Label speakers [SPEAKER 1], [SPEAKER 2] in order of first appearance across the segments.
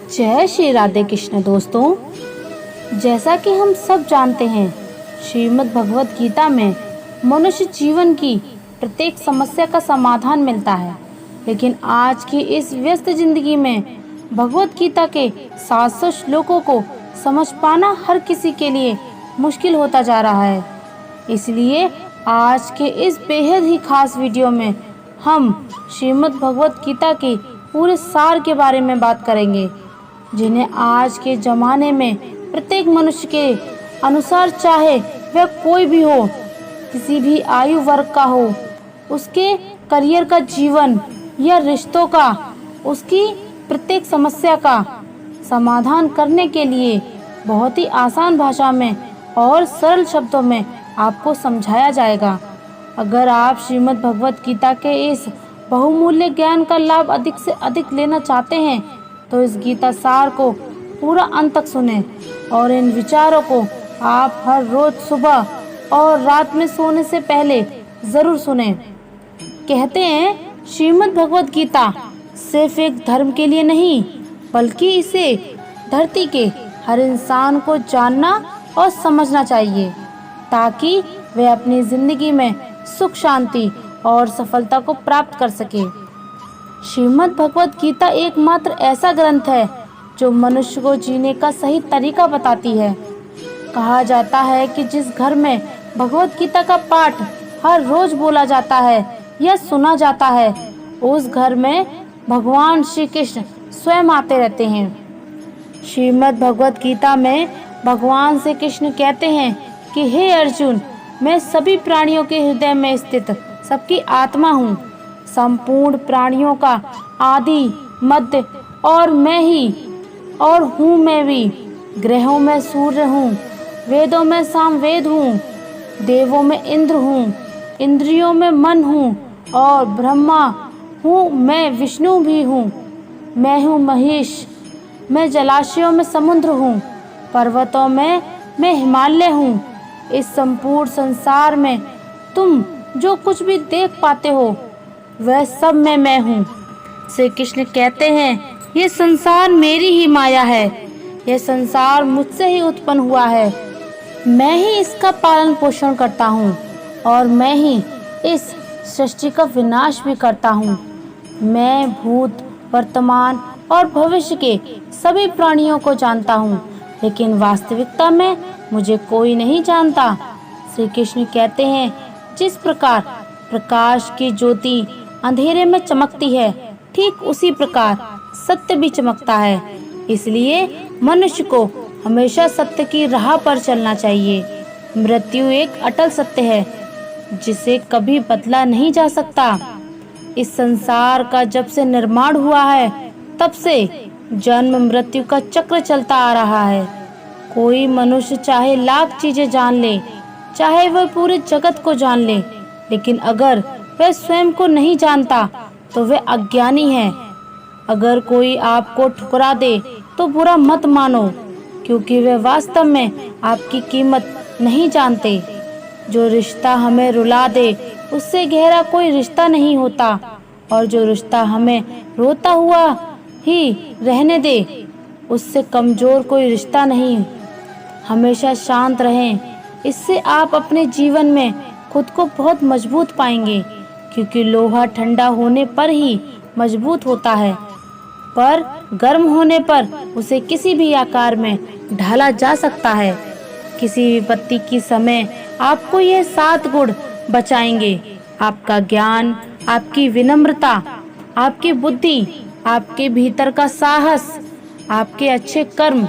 [SPEAKER 1] जय श्री राधे कृष्ण दोस्तों। जैसा कि हम सब जानते हैं, श्रीमद् भगवत गीता में मनुष्य जीवन की प्रत्येक समस्या का समाधान मिलता है। लेकिन आज की इस व्यस्त जिंदगी में भगवत गीता के 700 श्लोकों को समझ पाना हर किसी के लिए मुश्किल होता जा रहा है। इसलिए आज के इस बेहद ही खास वीडियो में हम श्रीमद् भगवत गीता की पूरे सार के बारे में बात करेंगे, जिन्हें आज के ज़माने में प्रत्येक मनुष्य के अनुसार, चाहे वह कोई भी हो, किसी भी आयु वर्ग का हो, उसके करियर का, जीवन या रिश्तों का, उसकी प्रत्येक समस्या का समाधान करने के लिए बहुत ही आसान भाषा में और सरल शब्दों में आपको समझाया जाएगा। अगर आप श्रीमद् भगवत गीता के इस बहुमूल्य ज्ञान का लाभ अधिक से अधिक लेना चाहते हैं तो इस गीता सार को पूरा अंत तक सुने और इन विचारों को आप हर रोज सुबह और रात में सोने से पहले ज़रूर सुने। कहते हैं श्रीमद् भगवत गीता सिर्फ एक धर्म के लिए नहीं, बल्कि इसे धरती के हर इंसान को जानना और समझना चाहिए, ताकि वह अपनी ज़िंदगी में सुख, शांति और सफलता को प्राप्त कर सके। श्रीमद् भगवत गीता एकमात्र ऐसा ग्रंथ है जो मनुष्य को जीने का सही तरीका बताती है। कहा जाता है कि जिस घर में भगवत गीता का पाठ हर रोज बोला जाता है या सुना जाता है, उस घर में भगवान श्री कृष्ण स्वयं आते रहते हैं। श्रीमद् भगवत गीता में भगवान श्री कृष्ण कहते हैं कि हे अर्जुन, मैं सभी प्राणियों के हृदय में स्थित सबकी आत्मा हूँ, संपूर्ण प्राणियों का आदि, मध्य और मैं ही और हूँ मैं भी। ग्रहों में सूर्य हूँ, वेदों में सामवेद हूँ, देवों में इंद्र हूँ, इंद्रियों में मन हूँ और ब्रह्मा हूँ मैं, विष्णु भी हूँ। मैं हूँ महेश, मैं जलाशयों में समुद्र हूँ, पर्वतों में मैं हिमालय हूँ। इस संपूर्ण संसार में तुम जो कुछ भी देख पाते हो वह सब में मैं हूँ। श्री कृष्ण कहते हैं ये संसार मेरी ही माया है, यह संसार मुझसे ही उत्पन्न हुआ है, मैं ही इसका पालन पोषण करता हूँ और मैं ही इस सृष्टि का विनाश भी करता हूँ। मैं भूत, वर्तमान और भविष्य के सभी प्राणियों को जानता हूँ, लेकिन वास्तविकता में मुझे कोई नहीं जानता। श्री कृष्ण कहते हैं जिस प्रकार प्रकाश की ज्योति अंधेरे में चमकती है, ठीक उसी प्रकार सत्य भी चमकता है। इसलिए मनुष्य को हमेशा सत्य की राह पर चलना चाहिए। मृत्यु एक अटल सत्य है जिसे कभी बदला नहीं जा सकता। इस संसार का जब से निर्माण हुआ है तब से जन्म मृत्यु का चक्र चलता आ रहा है। कोई मनुष्य चाहे लाख चीजें जान ले, चाहे वह पूरे जगत को जान ले, लेकिन अगर वह स्वयं को नहीं जानता तो वह अज्ञानी है। अगर कोई आपको ठुकरा दे तो बुरा मत मानो, क्योंकि वह वास्तव में आपकी कीमत नहीं जानते। जो रिश्ता हमें रुला दे उससे गहरा कोई रिश्ता नहीं होता, और जो रिश्ता हमें रोता हुआ ही रहने दे उससे कमजोर कोई रिश्ता नहीं। हमेशा शांत रहें, इससे आप अपने जीवन में खुद को बहुत मजबूत पाएंगे, क्योंकि लोहा ठंडा होने पर ही मजबूत होता है, पर गर्म होने पर उसे किसी भी आकार में ढाला जा सकता है। किसी विपत्ति की समय आपको यह 7 गुण बचाएंगे: आपका ज्ञान, आपकी विनम्रता, आपकी बुद्धि, आपके भीतर का साहस, आपके अच्छे कर्म,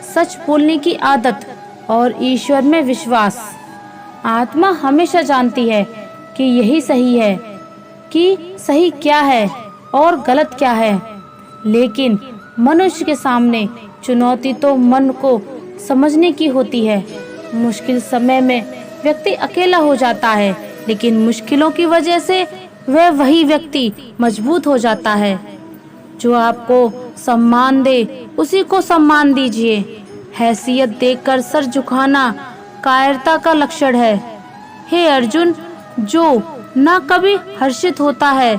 [SPEAKER 1] सच बोलने की आदत और ईश्वर में विश्वास। आत्मा हमेशा जानती है कि यही सही है, कि सही क्या है और गलत क्या है, लेकिन मनुष्य के सामने चुनौती तो मन को समझने की होती है। मुश्किल समय में व्यक्ति अकेला हो जाता है, लेकिन मुश्किलों की वजह से वही व्यक्ति मजबूत हो जाता है। जो आपको सम्मान दे उसी को सम्मान दीजिए। हैसियत देखकर सर झुकाना कायरता का लक्षण है। हे अर्जुन, जो न कभी हर्षित होता है,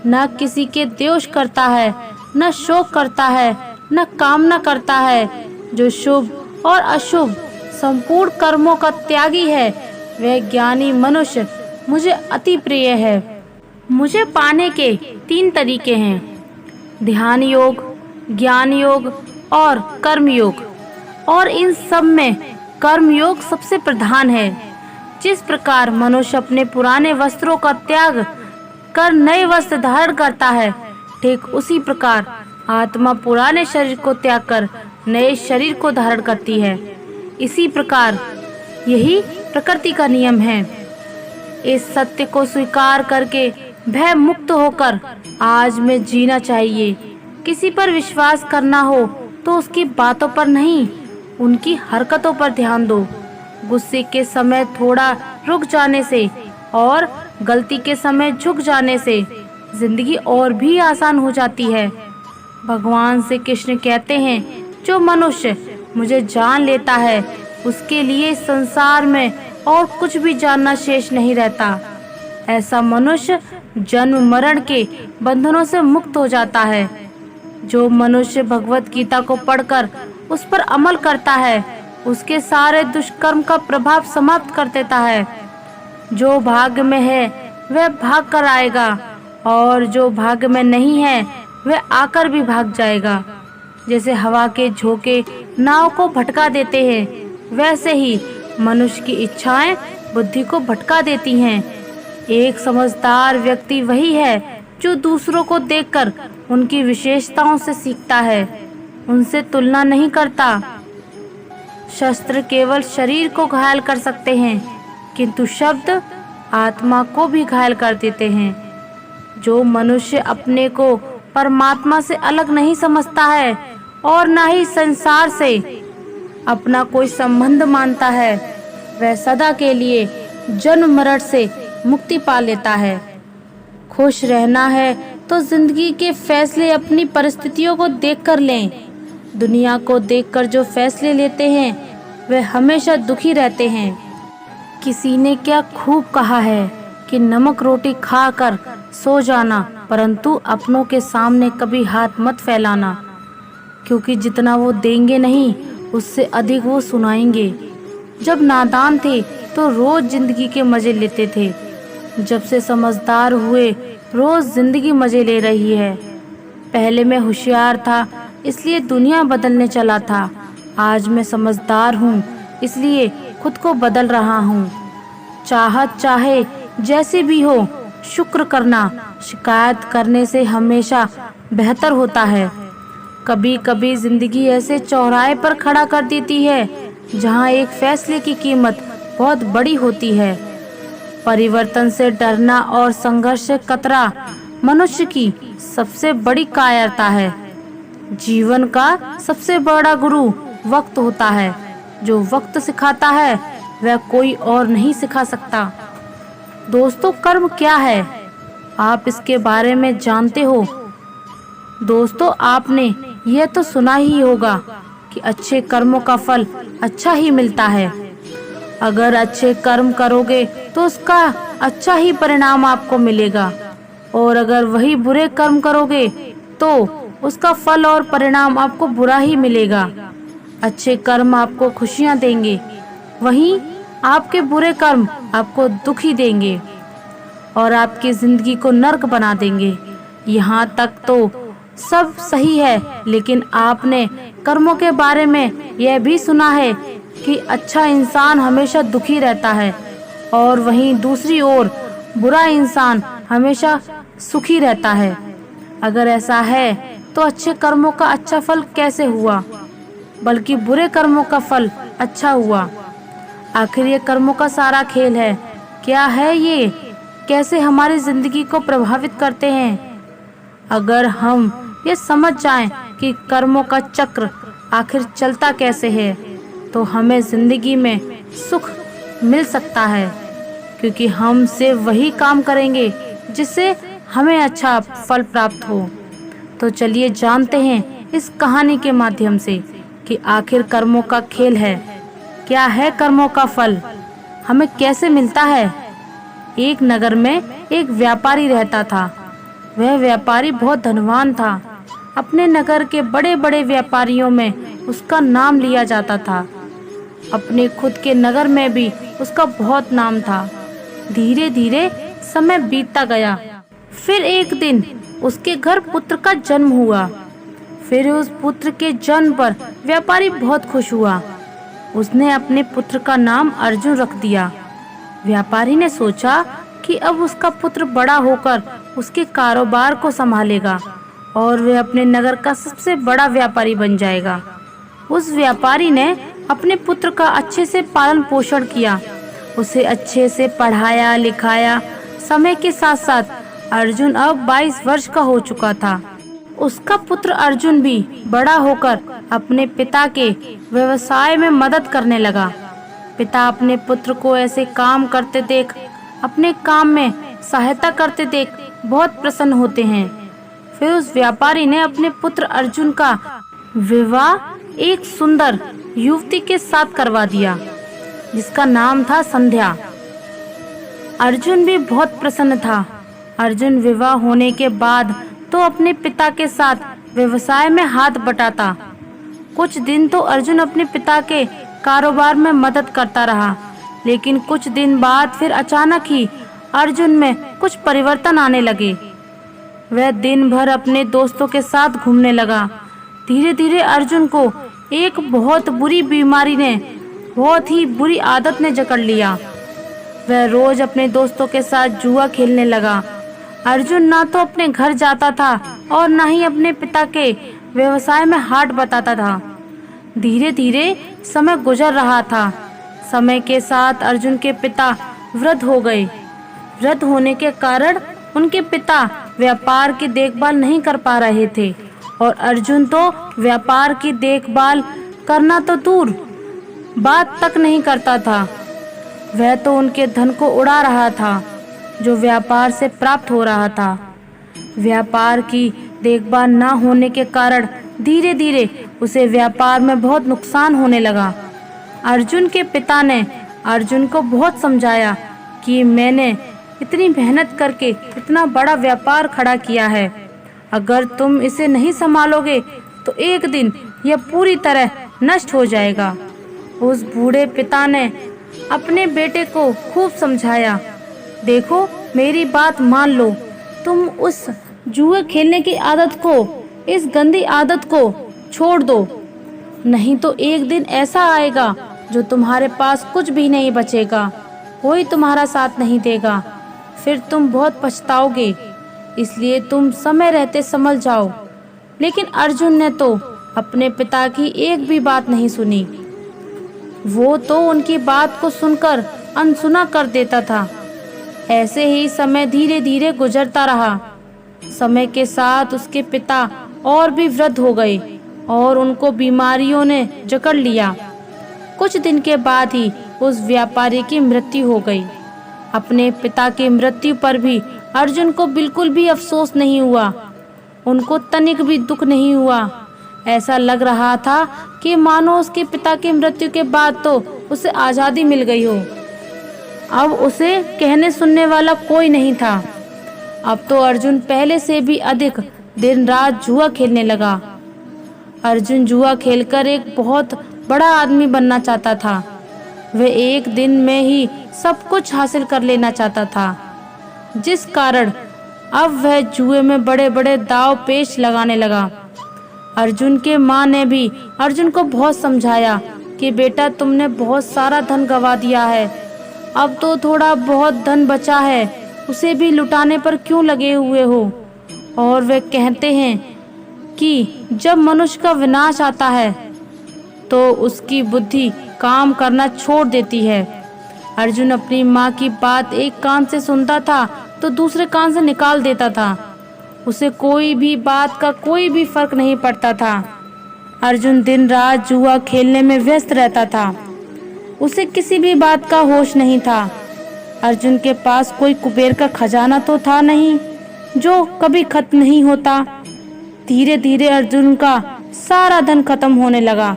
[SPEAKER 1] न किसी के द्वेष करता है, न शोक करता है, न कामना करता है। जो शुभ और अशुभ संपूर्ण कर्मों का त्यागी है, वह ज्ञानी मनुष्य मुझे अति प्रिय है। मुझे पाने के 3 तरीके हैं: ध्यान योग, ज्ञान योग और कर्म योग। और इन सब में कर्म योग सबसे प्रधान है। जिस प्रकार मनुष्य अपने पुराने वस्त्रों का त्याग कर नए वस्त्र धारण करता है, ठीक उसी प्रकार आत्मा पुराने शरीर को त्याग कर नए शरीर को धारण करती है। इसी प्रकार यही प्रकृति का नियम है। इस सत्य को स्वीकार करके भय मुक्त होकर आज में जीना चाहिए। किसी पर विश्वास करना हो तो उसकी बातों पर नहीं, उनकी हरकतों पर ध्यान दो। गुस्से के समय थोड़ा रुक जाने से और गलती के समय झुक जाने से जिंदगी और भी आसान हो जाती है। भगवान श्री कृष्ण कहते हैं, जो मनुष्य मुझे जान लेता है उसके लिए संसार में और कुछ भी जानना शेष नहीं रहता। ऐसा मनुष्य जन्म मरण के बंधनों से मुक्त हो जाता है। जो मनुष्य भगवत गीता को पढ़कर उस पर अमल करता है, उसके सारे दुष्कर्म का प्रभाव समाप्त कर देता है। जो भाग्य में है वह भाग कर आएगा, और जो भाग्य में नहीं है वह आकर भी भाग जाएगा। जैसे हवा के झोंके नाव को भटका देते हैं, वैसे ही मनुष्य की इच्छाएं बुद्धि को भटका देती हैं। एक समझदार व्यक्ति वही है जो दूसरों को देखकर उनकी विशेषताओं से सीखता है, उनसे तुलना नहीं करता। शस्त्र केवल शरीर को घायल कर सकते हैं, किंतु शब्द आत्मा को भी घायल कर देते हैं। जो मनुष्य अपने को परमात्मा से अलग नहीं समझता है और न ही संसार से अपना कोई संबंध मानता है, वह सदा के लिए जन्म मरण से मुक्ति पा लेता है। खुश रहना है तो जिंदगी के फैसले अपनी परिस्थितियों को देखकर लें। दुनिया को देखकर जो फैसले लेते हैं वे हमेशा दुखी रहते हैं। किसी ने क्या खूब कहा है कि नमक रोटी खाकर सो जाना, परंतु अपनों के सामने कभी हाथ मत फैलाना, क्योंकि जितना वो देंगे नहीं उससे अधिक वो सुनाएंगे। जब नादान थे तो रोज जिंदगी के मजे लेते थे, जब से समझदार हुए रोज जिंदगी मजे ले रही है। पहले मैं होशियार था इसलिए दुनिया बदलने चला था, आज मैं समझदार हूँ इसलिए खुद को बदल रहा हूँ। चाहत चाहे जैसे भी हो, शुक्र करना शिकायत करने से हमेशा बेहतर होता है। कभी कभी जिंदगी ऐसे चौराहे पर खड़ा कर देती है जहाँ एक फैसले की कीमत बहुत बड़ी होती है। परिवर्तन से डरना और संघर्ष से कतरा मनुष्य की सबसे बड़ी कायरता है। जीवन का सबसे बड़ा गुरु वक्त होता है। जो वक्त सिखाता है वह कोई और नहीं सिखा सकता। दोस्तों, कर्म क्या है? आप इसके बारे में जानते हो? दोस्तों, आपने यह तो सुना ही होगा कि अच्छे कर्मों का फल अच्छा ही मिलता है। अगर अच्छे कर्म करोगे तो उसका अच्छा ही परिणाम आपको मिलेगा, और अगर वही बुरे कर्म करोगे तो उसका फल और परिणाम आपको बुरा ही मिलेगा। अच्छे कर्म आपको खुशियां देंगे, वहीं आपके बुरे कर्म आपको दुख ही देंगे और आपकी जिंदगी को नर्क बना देंगे। यहाँ तक तो सब सही है, लेकिन आपने कर्मों के बारे में यह भी सुना है कि अच्छा इंसान हमेशा दुखी रहता है और वहीं दूसरी ओर बुरा इंसान हमेशा सुखी रहता है। अगर ऐसा है तो अच्छे कर्मों का अच्छा फल कैसे हुआ, बल्कि बुरे कर्मों का फल अच्छा हुआ? आखिर ये कर्मों का सारा खेल है। क्या है ये? कैसे हमारी जिंदगी को प्रभावित करते हैं? अगर हम ये समझ जाएं कि कर्मों का चक्र आखिर चलता कैसे है, तो हमें जिंदगी में सुख मिल सकता है, क्योंकि हम सिर्फ वही काम करेंगे जिससे हमें अच्छा फल प्राप्त हो। तो चलिए जानते हैं इस कहानी के माध्यम से कि आखिर कर्मों का खेल है। क्या है कर्मों का फल, हमें कैसे मिलता है? एक नगर में एक व्यापारी रहता था। वह व्यापारी बहुत धनवान था। अपने नगर के बड़े बड़े व्यापारियों में उसका नाम लिया जाता था। अपने खुद के नगर में भी उसका बहुत नाम था। धीरे धीरे समय बीतता गया। फिर एक दिन उसके घर पुत्र का जन्म हुआ। फिर उस पुत्र के जन्म पर व्यापारी बहुत खुश हुआ। उसने अपने पुत्र का नाम अर्जुन रख दिया। व्यापारी ने सोचा कि अब उसका पुत्र बड़ा होकर उसके कारोबार को संभालेगा और वह अपने नगर का सबसे बड़ा व्यापारी बन जाएगा। उस व्यापारी ने अपने पुत्र का अच्छे से पालन पोषण किया, उसे अच्छे से पढ़ाया लिखाया। समय के साथ साथ अर्जुन अब 22 वर्ष का हो चुका था। उसका पुत्र अर्जुन भी बड़ा होकर अपने पिता के व्यवसाय में मदद करने लगा। पिता अपने पुत्र को ऐसे काम करते देख, अपने काम में सहायता करते देख बहुत प्रसन्न होते हैं। फिर उस व्यापारी ने अपने पुत्र अर्जुन का विवाह एक सुंदर युवती के साथ करवा दिया, जिसका नाम था संध्या। अर्जुन भी बहुत प्रसन्न था। अर्जुन विवाह होने के बाद तो अपने पिता के साथ व्यवसाय में हाथ बटाता। कुछ दिन तो अर्जुन अपने पिता के कारोबार में मदद करता रहा, लेकिन कुछ दिन बाद फिर अचानक ही अर्जुन में कुछ परिवर्तन आने लगे। वह दिन भर अपने दोस्तों के साथ घूमने लगा। धीरे धीरे अर्जुन को एक बहुत बुरी बीमारी ने, बहुत ही बुरी आदत ने जकड़ लिया। वह रोज अपने दोस्तों के साथ जुआ खेलने लगा। अर्जुन ना तो अपने घर जाता था और ना ही अपने पिता के व्यवसाय में हाथ बटाता था। धीरे धीरे समय गुजर रहा था। समय के साथ अर्जुन के पिता वृद्ध हो गए। वृद्ध होने के कारण उनके पिता व्यापार की देखभाल नहीं कर पा रहे थे और अर्जुन तो व्यापार की देखभाल करना तो दूर बात तक नहीं करता था। वह तो उनके धन को उड़ा रहा था जो व्यापार से प्राप्त हो रहा था। व्यापार की देखभाल न होने के कारण धीरे धीरे उसे व्यापार में बहुत नुकसान होने लगा। अर्जुन के पिता ने अर्जुन को बहुत समझाया कि मैंने इतनी मेहनत करके इतना बड़ा व्यापार खड़ा किया है, अगर तुम इसे नहीं संभालोगे तो एक दिन यह पूरी तरह नष्ट हो जाएगा। उस बूढ़े पिता ने अपने बेटे को खूब समझाया, देखो मेरी बात मान लो, तुम उस जुए खेलने की आदत को, इस गंदी आदत को छोड़ दो, नहीं तो एक दिन ऐसा आएगा जो तुम्हारे पास कुछ भी नहीं बचेगा, कोई तुम्हारा साथ नहीं देगा, फिर तुम बहुत पछताओगे, इसलिए तुम समय रहते संभल जाओ। लेकिन अर्जुन ने तो अपने पिता की एक भी बात नहीं सुनी। वो तो उनकी बात को सुनकर अनसुना कर देता था। ऐसे ही समय धीरे धीरे गुजरता रहा। समय के साथ उसके पिता और भी वृद्ध हो गए और उनको बीमारियों ने जकड़ लिया। कुछ दिन के बाद ही उस व्यापारी की मृत्यु हो गई। अपने पिता की मृत्यु पर भी अर्जुन को बिल्कुल भी अफसोस नहीं हुआ, उनको तनिक भी दुख नहीं हुआ। ऐसा लग रहा था कि मानो उसके पिता की मृत्यु के बाद तो उसे आज़ादी मिल गई हो। अब उसे कहने सुनने वाला कोई नहीं था। अब तो अर्जुन पहले से भी अधिक दिन रात जुआ खेलने लगा। अर्जुन जुआ खेलकर एक बहुत बड़ा आदमी बनना चाहता था। वह एक दिन में ही सब कुछ हासिल कर लेना चाहता था, जिस कारण अब वह जुए में बड़े बड़े दांव पेच लगाने लगा। अर्जुन के माँ ने भी अर्जुन को बहुत समझाया कि बेटा तुमने बहुत सारा धन गंवा दिया है, अब तो थोड़ा बहुत धन बचा है, उसे भी लुटाने पर क्यों लगे हुए हो। और वे कहते हैं कि जब मनुष्य का विनाश आता है तो उसकी बुद्धि काम करना छोड़ देती है। अर्जुन अपनी माँ की बात एक कान से सुनता था तो दूसरे कान से निकाल देता था। उसे कोई भी बात का कोई भी फर्क नहीं पड़ता था। अर्जुन दिन रात जुआ खेलने में व्यस्त रहता था। उसे किसी भी बात का होश नहीं था। अर्जुन के पास कोई कुबेर का खजाना तो था नहीं जो कभी खत्म नहीं होता। धीरे धीरे अर्जुन का सारा धन खत्म होने लगा।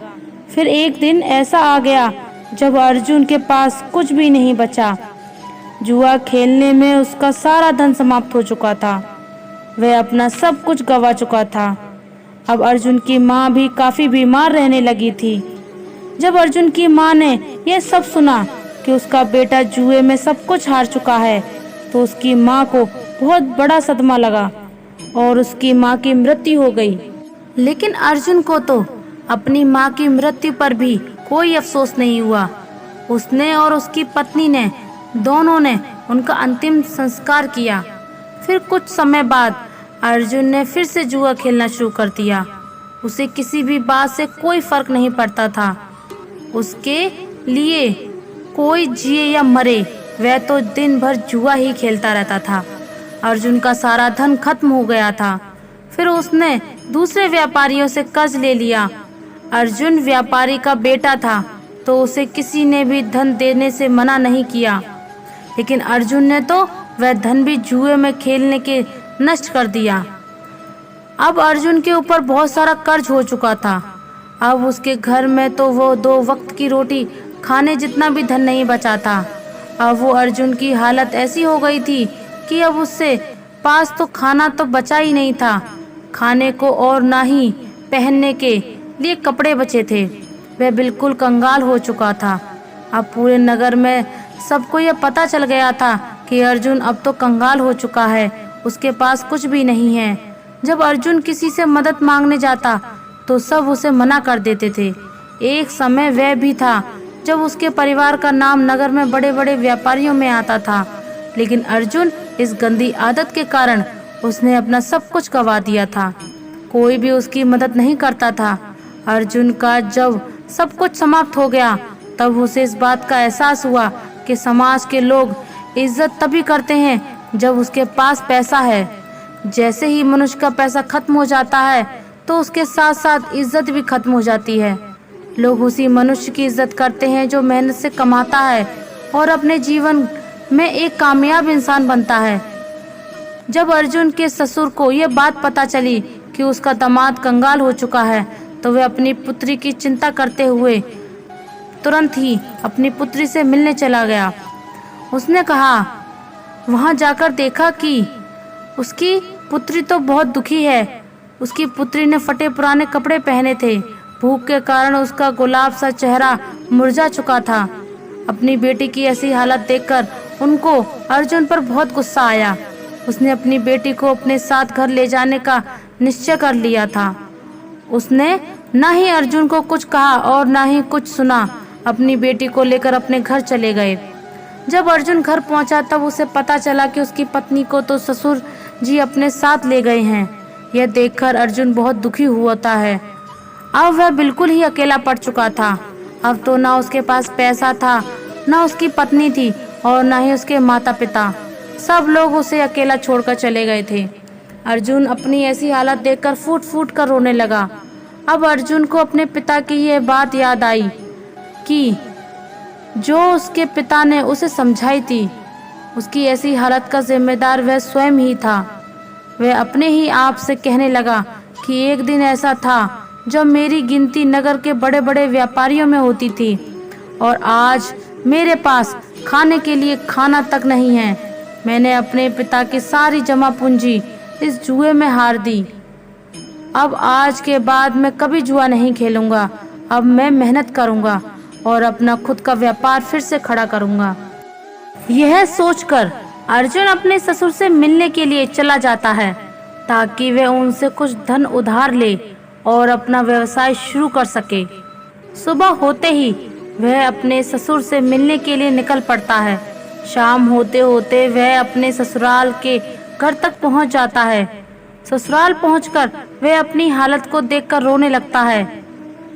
[SPEAKER 1] फिर एक दिन ऐसा आ गया जब अर्जुन के पास कुछ भी नहीं बचा। जुआ खेलने में उसका सारा धन समाप्त हो चुका था। वह अपना सब कुछ गंवा चुका था। अब अर्जुन की माँ भी काफी बीमार रहने लगी थी। जब अर्जुन की माँ ने यह सब सुना कि उसका बेटा जुए में सब कुछ हार चुका है, तो उसकी माँ को बहुत बड़ा सदमा लगा और उसकी माँ की मृत्यु हो गई। लेकिन अर्जुन को तो अपनी माँ की मृत्यु पर भी कोई अफसोस नहीं हुआ। उसने और उसकी पत्नी ने दोनों ने उनका अंतिम संस्कार किया। फिर कुछ समय बाद अर्जुन ने फिर से जुआ खेलना शुरू कर दिया। उसे किसी भी बात से कोई फर्क नहीं पड़ता था। उसके लिए कोई जिए या मरे, वह तो दिन भर जुआ ही खेलता रहता था। अर्जुन का सारा धन खत्म हो गया था। फिर उसने दूसरे व्यापारियों से कर्ज ले लिया। अर्जुन व्यापारी का बेटा था, तो उसे किसी ने भी धन देने से मना नहीं किया। लेकिन अर्जुन ने तो वह धन भी जुए में खेलने के नष्ट कर दिया। अब अर्जुन के ऊपर बहुत सारा कर्ज हो चुका था। अब उसके घर में तो वो 2 वक्त की रोटी खाने जितना भी धन नहीं बचा था। अब वो अर्जुन की हालत ऐसी हो गई थी कि अब उससे पास तो खाना तो बचा ही नहीं था खाने को, और ना ही पहनने के लिए कपड़े बचे थे। वह बिल्कुल कंगाल हो चुका था। अब पूरे नगर में सबको यह पता चल गया था कि अर्जुन अब तो कंगाल हो चुका है, उसके पास कुछ भी नहीं है। जब अर्जुन किसी से मदद मांगने जाता तो सब उसे मना कर देते थे। एक समय वह भी था जब उसके परिवार का नाम नगर में बड़े बड़े व्यापारियों में आता था। लेकिन अर्जुन इस गंदी आदत के कारण उसने अपना सब कुछ गंवा दिया था। कोई भी उसकी मदद नहीं करता था। अर्जुन का जब सब कुछ समाप्त हो गया, तब उसे इस बात का एहसास हुआ कि समाज के लोग इज्जत तभी करते हैं जब उसके पास पैसा है। जैसे ही मनुष्य का पैसा खत्म हो जाता है, तो उसके साथ साथ इज्जत भी खत्म हो जाती है। लोग उसी मनुष्य की इज्जत करते हैं जो मेहनत से कमाता है और अपने जीवन में एक कामयाब इंसान बनता है। जब अर्जुन के ससुर को यह बात पता चली कि उसका दामाद कंगाल हो चुका है, तो वह अपनी पुत्री की चिंता करते हुए तुरंत ही अपनी पुत्री से मिलने चला गया। उसने कहा, वहां जाकर देखा कि उसकी पुत्री तो बहुत दुखी है। उसकी पुत्री ने फटे पुराने कपड़े पहने थे। भूख के कारण उसका गुलाब सा चेहरा मुरझा चुका था। अपनी बेटी की ऐसी हालत देखकर उनको अर्जुन पर बहुत गुस्सा आया। उसने अपनी बेटी को अपने साथ घर ले जाने का निश्चय कर लिया था। उसने न ही अर्जुन को कुछ कहा और न ही कुछ सुना। अपनी बेटी को लेकर अपने घर चले गए। जब अर्जुन घर पहुंचा, तब उसे पता चला कि उसकी पत्नी को तो ससुर जी अपने साथ ले गए हैं। यह देखकर अर्जुन बहुत दुखी हुआ है। अब वह बिल्कुल ही अकेला पड़ चुका था। अब तो ना उसके पास पैसा था, ना उसकी पत्नी थी और ना ही उसके माता पिता। सब लोग उसे अकेला छोड़कर चले गए थे। अर्जुन अपनी ऐसी हालत देखकर फूट फूट कर रोने लगा। अब अर्जुन को अपने पिता की यह बात याद आई कि जो उसके पिता ने उसे समझाई थी। उसकी ऐसी हालत का जिम्मेदार वह स्वयं ही था। वह अपने ही आप से कहने लगा कि एक दिन ऐसा था जब मेरी गिनती नगर के बड़े बड़े व्यापारियों में होती थी, और आज मेरे पास खाने के लिए खाना तक नहीं है। मैंने अपने पिता की सारी जमा पूंजी इस जुए में हार दी। अब आज के बाद मैं कभी जुआ नहीं खेलूंगा। अब मैं मेहनत करूंगा और अपना खुद का व्यापार फिर से खड़ा करूंगा। यह सोचकर अर्जुन अपने ससुर से मिलने के लिए चला जाता है ताकि वह उनसे कुछ धन उधार ले और अपना व्यवसाय शुरू कर सके। सुबह होते ही वह अपने ससुर से मिलने के लिए निकल पड़ता है। शाम होते होते वह अपने ससुराल के घर तक पहुंच जाता है। ससुराल पहुंचकर वह अपनी हालत को देखकर रोने लगता है।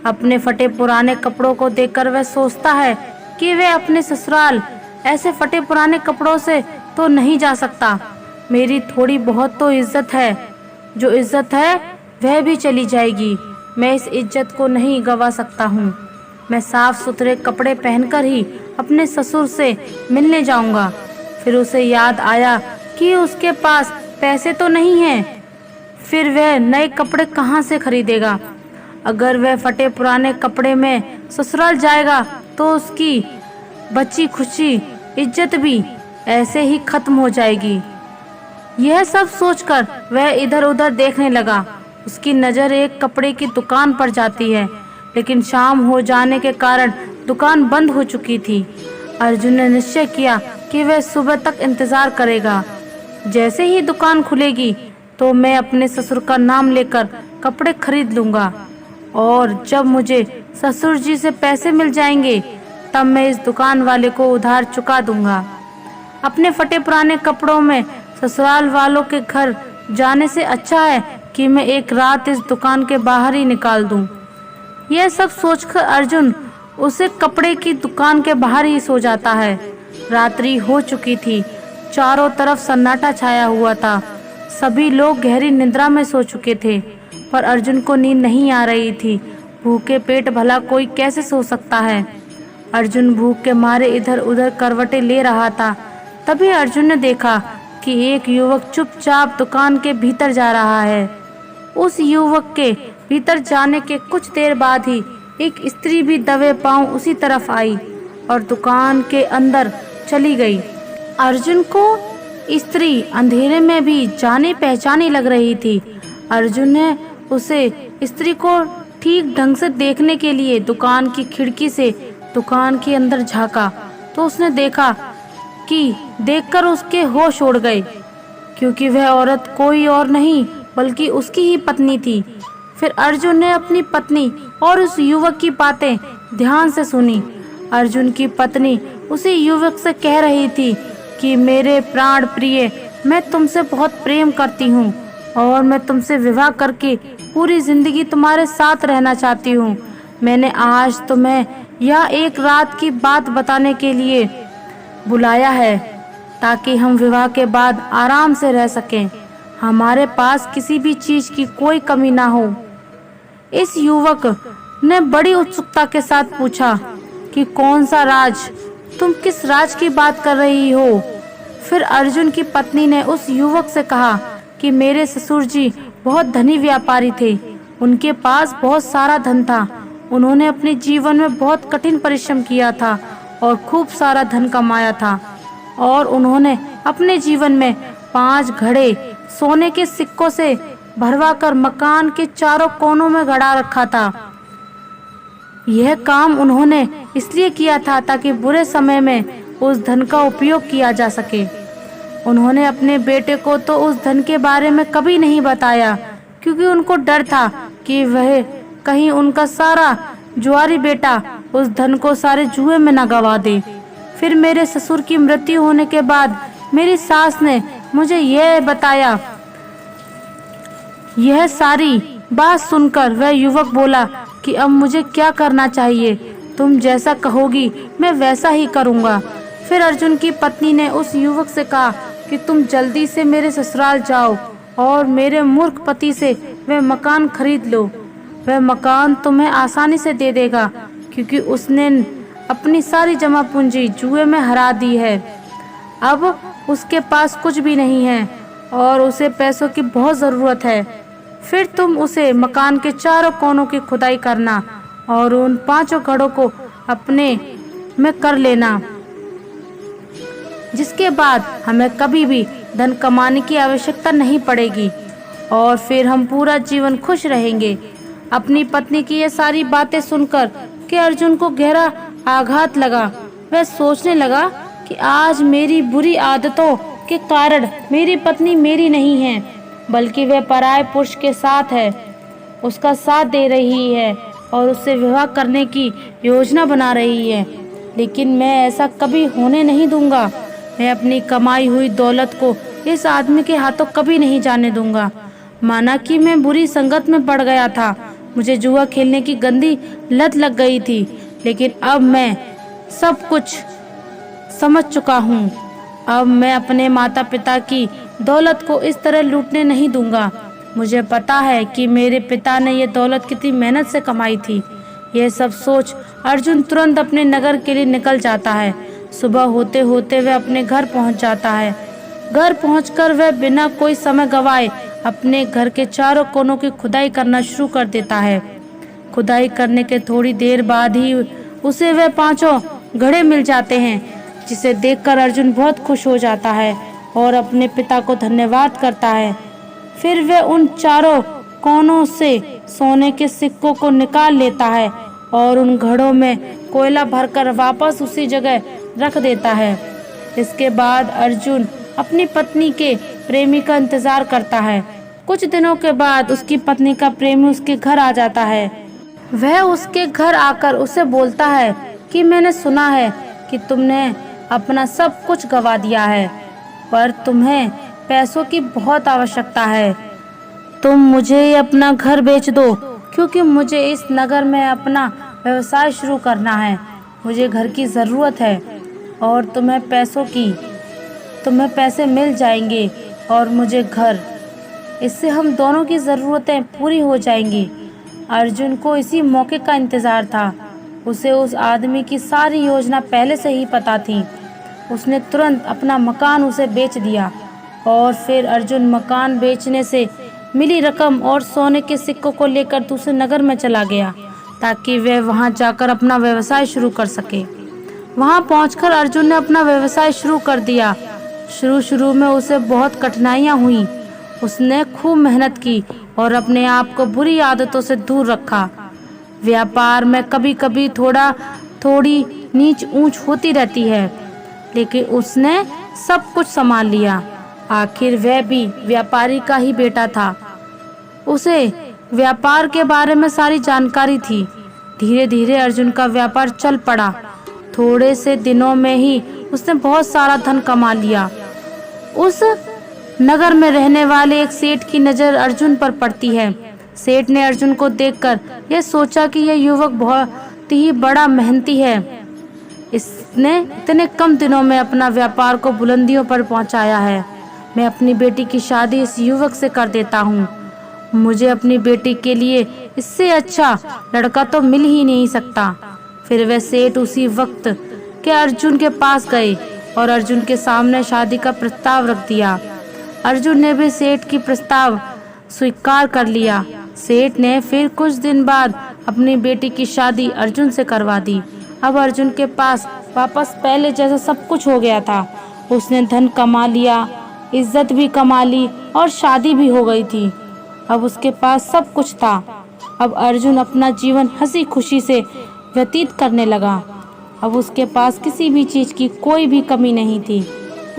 [SPEAKER 1] अपने फटे पुराने कपड़ों को देखकर वह सोचता है कि वह अपने ससुराल ऐसे फटे पुराने कपड़ों से तो नहीं जा सकता। मेरी थोड़ी बहुत तो इज्जत है, जो इज्जत है वह भी चली जाएगी। मैं इस इज्जत को नहीं गंवा सकता हूँ। मैं साफ सुथरे कपड़े पहनकर ही अपने ससुर से मिलने जाऊंगा। फिर उसे याद आया कि उसके पास पैसे तो नहीं हैं। फिर वह नए कपड़े कहाँ से खरीदेगा? अगर वह फटे पुराने कपड़े में ससुराल जाएगा तो उसकी बची खुशी इज्जत भी ऐसे ही खत्म हो जाएगी। यह सब सोचकर वह इधर उधर देखने लगा। उसकी नज़र एक कपड़े की दुकान पर जाती है, लेकिन शाम हो जाने के कारण दुकान बंद हो चुकी थी। अर्जुन ने निश्चय किया कि वह सुबह तक इंतजार करेगा। जैसे ही दुकान खुलेगी तो मैं अपने ससुर का नाम लेकर कपड़े खरीद लूँगा, और जब मुझे ससुर जी से पैसे मिल जाएंगे तब मैं इस दुकान वाले को उधार चुका दूंगा। अपने फटे पुराने कपड़ों में ससुराल वालों के घर जाने से अच्छा है कि मैं एक रात इस दुकान के बाहर ही निकाल दूं। यह सब सोचकर अर्जुन उसे कपड़े की दुकान के बाहर ही सो जाता है। रात्रि हो चुकी थी, चारों तरफ सन्नाटा छाया हुआ था। सभी लोग गहरी निद्रा में सो चुके थे, पर अर्जुन को नींद नहीं आ रही थी। भूखे पेट भला कोई कैसे सो सकता है। अर्जुन भूख के मारे इधर उधर करवटें ले रहा था। तभी अर्जुन ने देखा कि एक युवक चुपचाप दुकान के भीतर जा रहा है। उस युवक के भीतर जाने के कुछ देर बाद ही एक स्त्री भी दबे पांव उसी तरफ आई और दुकान के अंदर चली गई। अर्जुन को स्त्री अंधेरे में भी जाने पहचानी लग रही थी। अर्जुन ने उसे स्त्री को ठीक ढंग से देखने के लिए दुकान की खिड़की से दुकान के अंदर झांका तो उसने देखा कि देखकर उसके होश उड़ गए, क्योंकि वह औरत कोई और नहीं बल्कि उसकी ही पत्नी थी। फिर अर्जुन ने अपनी पत्नी और उस युवक की बातें ध्यान से सुनी। अर्जुन की पत्नी उसी युवक से कह रही थी कि मेरे प्राण प्रिय, मैं तुमसे बहुत प्रेम करती हूँ और मैं तुमसे विवाह करके पूरी जिंदगी तुम्हारे साथ रहना चाहती हूँ। मैंने आज तुम्हें यह एक रात की बात बताने के लिए बुलाया है ताकि हम विवाह के बाद आराम से रह सकें। हमारे पास किसी भी चीज की कोई कमी ना हो। इस युवक ने बड़ी उत्सुकता के साथ पूछा कि कौन सा राज, तुम किस राज की बात कर रही हो। फिर अर्जुन की पत्नी ने उस युवक से कहा कि मेरे ससुर जी बहुत धनी व्यापारी थे, उनके पास बहुत सारा धन था। उन्होंने अपने जीवन में बहुत कठिन परिश्रम किया था और खूब सारा धन कमाया था, और उन्होंने अपने जीवन में 5 घड़े सोने के सिक्कों से भरवा कर मकान के चारों कोनों में गड़ा रखा था। यह काम उन्होंने इसलिए किया था ताकि बुरे समय में उस धन का उपयोग किया जा सके। उन्होंने अपने बेटे को तो उस धन के बारे में कभी नहीं बताया, क्योंकि उनको डर था कि वह कहीं उनका सारा जुआरी बेटा उस धन को सारे जुए में न गवा दे। फिर मेरे ससुर की मृत्यु होने के बाद मेरी सास ने मुझे यह बताया। यह सारी बात सुनकर वह युवक बोला कि अब मुझे क्या करना चाहिए, तुम जैसा कहोगी मैं वैसा ही करूँगा। फिर अर्जुन की पत्नी ने उस युवक से कहा कि तुम जल्दी से मेरे ससुराल जाओ और मेरे मूर्ख पति से वह मकान खरीद लो। वह मकान तुम्हें आसानी से दे देगा, क्योंकि उसने अपनी सारी जमा पूंजी जुए में हरा दी है। अब उसके पास कुछ भी नहीं है और उसे पैसों की बहुत ज़रूरत है। फिर तुम उसे मकान के चारों कोनों की खुदाई करना और उन 5 घड़ों को अपने में कर लेना, जिसके बाद हमें कभी भी धन कमाने की आवश्यकता नहीं पड़ेगी और फिर हम पूरा जीवन खुश रहेंगे। अपनी पत्नी की ये सारी बातें सुनकर कि अर्जुन को गहरा आघात लगा। वह सोचने लगा कि आज मेरी बुरी आदतों के कारण मेरी पत्नी मेरी नहीं है, बल्कि वह पराये पुरुष के साथ है, उसका साथ दे रही है और उससे विवाह करने की योजना बना रही है। लेकिन मैं ऐसा कभी होने नहीं दूंगा। मैं अपनी कमाई हुई दौलत को इस आदमी के हाथों कभी नहीं जाने दूंगा। माना कि मैं बुरी संगत में पड़ गया था, मुझे जुआ खेलने की गंदी लत लग गई थी, लेकिन अब मैं सब कुछ समझ चुका हूँ। अब मैं अपने माता पिता की दौलत को इस तरह लूटने नहीं दूंगा। मुझे पता है कि मेरे पिता ने ये दौलत कितनी मेहनत से कमाई थी। यह सब सोच अर्जुन तुरंत अपने नगर के लिए निकल जाता है। सुबह होते होते वह अपने घर पहुंच जाता है। घर पहुंचकर वह बिना कोई समय गवाए अपने घर के चारों कोनों की खुदाई करना शुरू कर देता है। खुदाई करने के थोड़ी देर बाद ही उसे वह 5 घड़े मिल जाते हैं, जिसे देखकर अर्जुन बहुत खुश हो जाता है और अपने पिता को धन्यवाद करता है। फिर वह उन चारों कोनों से सोने के सिक्कों को निकाल लेता है और उन घड़ों में कोयला भरकर वापस उसी जगह रख देता है। इसके बाद अर्जुन अपनी पत्नी के प्रेमी का इंतजार करता है। कुछ दिनों के बाद उसकी पत्नी का प्रेमी उसके घर आ जाता है। वह उसके घर आकर उसे बोलता है कि मैंने सुना है कि तुमने अपना सब कुछ गवा दिया है, पर तुम्हें पैसों की बहुत आवश्यकता है। तुम मुझे अपना घर बेच दो, क्योंकि मुझे इस नगर में अपना व्यवसाय शुरू करना है। मुझे घर की ज़रूरत है और तुम्हें पैसे मिल जाएंगे और मुझे घर। इससे हम दोनों की ज़रूरतें पूरी हो जाएंगी। अर्जुन को इसी मौके का इंतज़ार था। उसे उस आदमी की सारी योजना पहले से ही पता थी। उसने तुरंत अपना मकान उसे बेच दिया और फिर अर्जुन मकान बेचने से मिली रकम और सोने के सिक्कों को लेकर दूसरे नगर में चला गया, ताकि वह वहां जाकर अपना व्यवसाय शुरू कर सके। वहां पहुंचकर अर्जुन ने अपना व्यवसाय शुरू कर दिया। शुरू में उसे बहुत कठिनाइयां हुई। उसने खूब मेहनत की और अपने आप को बुरी आदतों से दूर रखा। व्यापार में कभी कभी थोड़ी नीच ऊंच होती रहती है, लेकिन उसने सब कुछ संभाल लिया। आखिर वह भी व्यापारी का ही बेटा था। उसे व्यापार के बारे में सारी जानकारी थी। धीरे धीरे अर्जुन का व्यापार चल पड़ा। थोड़े से दिनों में ही उसने बहुत सारा धन कमा लिया। उस नगर में रहने वाले एक सेठ की नज़र अर्जुन पर पड़ती है। सेठ ने अर्जुन को देखकर यह सोचा कि यह युवक बहुत ही बड़ा मेहनती है। इसने इतने कम दिनों में अपना व्यापार को बुलंदियों पर पहुंचाया है। मैं अपनी बेटी की शादी इस युवक से कर देता हूँ। मुझे अपनी बेटी के लिए इससे अच्छा लड़का तो मिल ही नहीं सकता। फिर वह सेठ उसी वक्त के अर्जुन के पास गए और अर्जुन के सामने शादी का प्रस्ताव रख दिया। अर्जुन ने भी सेठ की प्रस्ताव स्वीकार कर लिया। सेठ ने फिर कुछ दिन बाद अपनी बेटी की शादी अर्जुन से करवा दी। अब अर्जुन के पास वापस पहले जैसा सब कुछ हो गया था। उसने धन कमा लिया, इज्जत भी कमा ली और शादी भी हो गई थी। अब उसके पास सब कुछ था। अब अर्जुन अपना जीवन हंसी खुशी से व्यतीत करने लगा। अब उसके पास किसी भी चीज की कोई भी कमी नहीं थी।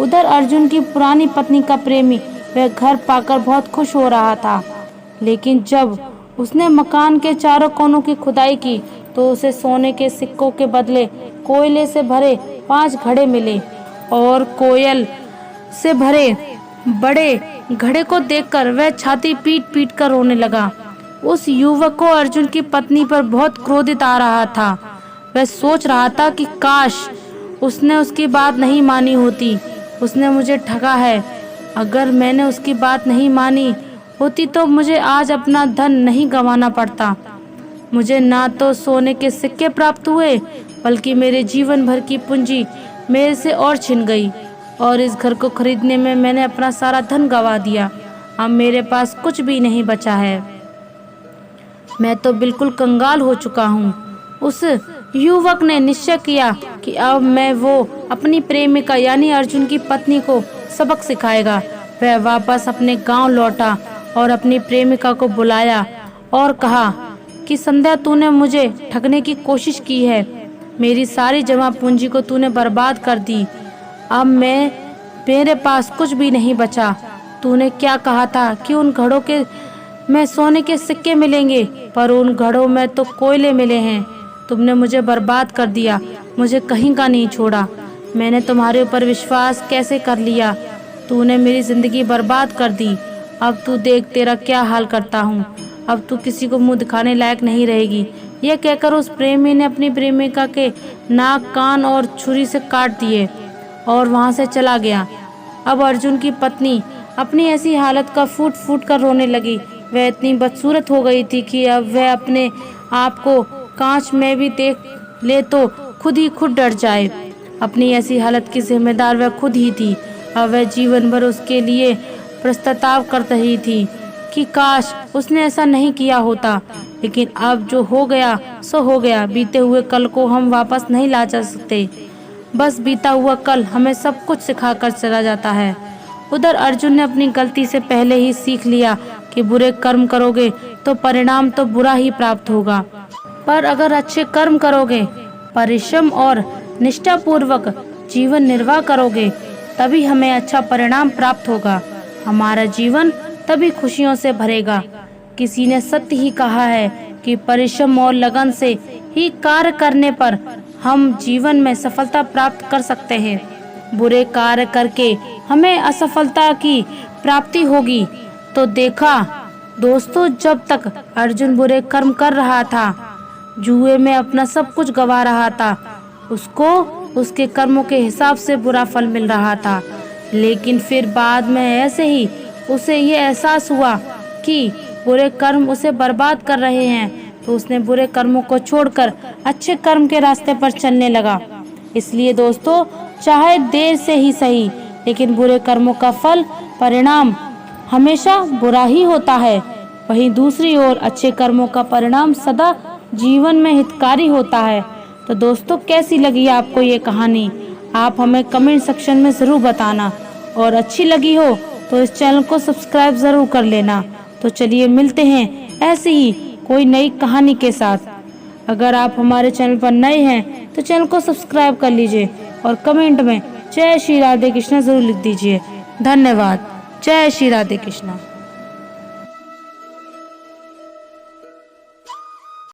[SPEAKER 1] उधर अर्जुन की पुरानी पत्नी का प्रेमी वह घर पाकर बहुत खुश हो रहा था, लेकिन जब उसने मकान के चारों कोनों की खुदाई की तो उसे सोने के सिक्कों के बदले कोयले से भरे 5 घड़े मिले और कोयल से भरे बड़े घड़े को देखकर वह छाती पीट पीट कर रोने लगा। उस युवक को अर्जुन की पत्नी पर बहुत क्रोधित आ रहा था। वह सोच रहा था कि काश उसने उसकी बात नहीं मानी होती। उसने मुझे ठगा है। अगर मैंने उसकी बात नहीं मानी होती तो मुझे आज अपना धन नहीं गंवाना पड़ता। मुझे ना तो सोने के सिक्के प्राप्त हुए, बल्कि मेरे जीवन भर की पूंजी मेरे से और छिन गई और इस घर को खरीदने में मैंने अपना सारा धन गंवा दिया। अब मेरे पास कुछ भी नहीं बचा है। मैं तो बिल्कुल कंगाल हो चुका हूँ। उस युवक ने निश्चय किया कि अब मैं वो अपनी प्रेमिका यानी अर्जुन की पत्नी को सबक सिखाएगा। वह वापस अपने गांव लौटा और अपनी प्रेमिका को बुलाया और कहा कि संध्या, तूने मुझे ठगने की कोशिश की है। मेरी सारी जमा पूंजी को तूने बर्बाद कर दी। अब मेरे पास कुछ भी नहीं बचा। तूने क्या कहा था कि उन घड़ों के में सोने के सिक्के मिलेंगे, पर उन घड़ों में तो कोयले मिले हैं। तुमने मुझे बर्बाद कर दिया, मुझे कहीं का नहीं छोड़ा। मैंने तुम्हारे ऊपर विश्वास कैसे कर लिया। तूने मेरी जिंदगी बर्बाद कर दी। अब तू देख तेरा क्या हाल करता हूँ। अब तू किसी को मुंह दिखाने लायक नहीं रहेगी। यह कहकर उस प्रेमी ने अपनी प्रेमिका के नाक, कान और छुरी से काट दिए और वहां से चला गया। अब अर्जुन की पत्नी अपनी ऐसी हालत का फूट फूट कर रोने लगी। वह इतनी बदसूरत हो गई थी कि अब वह अपने आप को कांच में भी देख ले तो खुद डर जाए। अपनी ऐसी हालत की जिम्मेदार वह खुद ही थी। अब वह जीवन भर उसके लिए पछतावा कर रही थी कि काश उसने ऐसा नहीं किया होता। लेकिन अब जो हो गया सो हो गया। बीते हुए कल को हम वापस नहीं ला जा सकते। बस बीता हुआ कल हमें सब कुछ सिखाकर चला जाता है। उधर अर्जुन ने अपनी गलती से पहले ही सीख लिया कि बुरे कर्म करोगे तो परिणाम तो बुरा ही प्राप्त होगा, पर अगर अच्छे कर्म करोगे, परिश्रम और निष्ठापूर्वक जीवन निर्वाह करोगे, तभी हमें अच्छा परिणाम प्राप्त होगा। हमारा जीवन तभी खुशियों से भरेगा। किसी ने सत्य ही कहा है कि परिश्रम और लगन से ही कार्य करने पर हम जीवन में सफलता प्राप्त कर सकते हैं। बुरे कार्य करके हमें असफलता की प्राप्ति होगी। तो देखा दोस्तों, जब तक अर्जुन बुरे कर्म कर रहा था, जुए में अपना सब कुछ गवा रहा था, उसको उसके कर्मों के हिसाब से बुरा फल मिल रहा था। लेकिन फिर बाद में ऐसे ही उसे ये एहसास हुआ कि बुरे कर्म उसे बर्बाद कर रहे हैं, तो उसने बुरे कर्मों को छोड़कर अच्छे कर्म के रास्ते पर चलने लगा। इसलिए दोस्तों, चाहे देर से ही सही, लेकिन बुरे कर्मों का फल परिणाम हमेशा बुरा ही होता है। वहीं दूसरी ओर अच्छे कर्मों का परिणाम सदा जीवन में हितकारी होता है। तो दोस्तों, कैसी लगी आपको ये कहानी? आप हमें कमेंट सेक्शन में ज़रूर बताना, और अच्छी लगी हो तो इस चैनल को सब्सक्राइब ज़रूर कर लेना। तो चलिए मिलते हैं ऐसी ही कोई नई कहानी के साथ। अगर आप हमारे चैनल पर नए हैं तो चैनल को सब्सक्राइब कर लीजिए और कमेंट में जय श्री राधे कृष्णा ज़रूर लिख दीजिए। धन्यवाद। जय श्री राधे कृष्णा।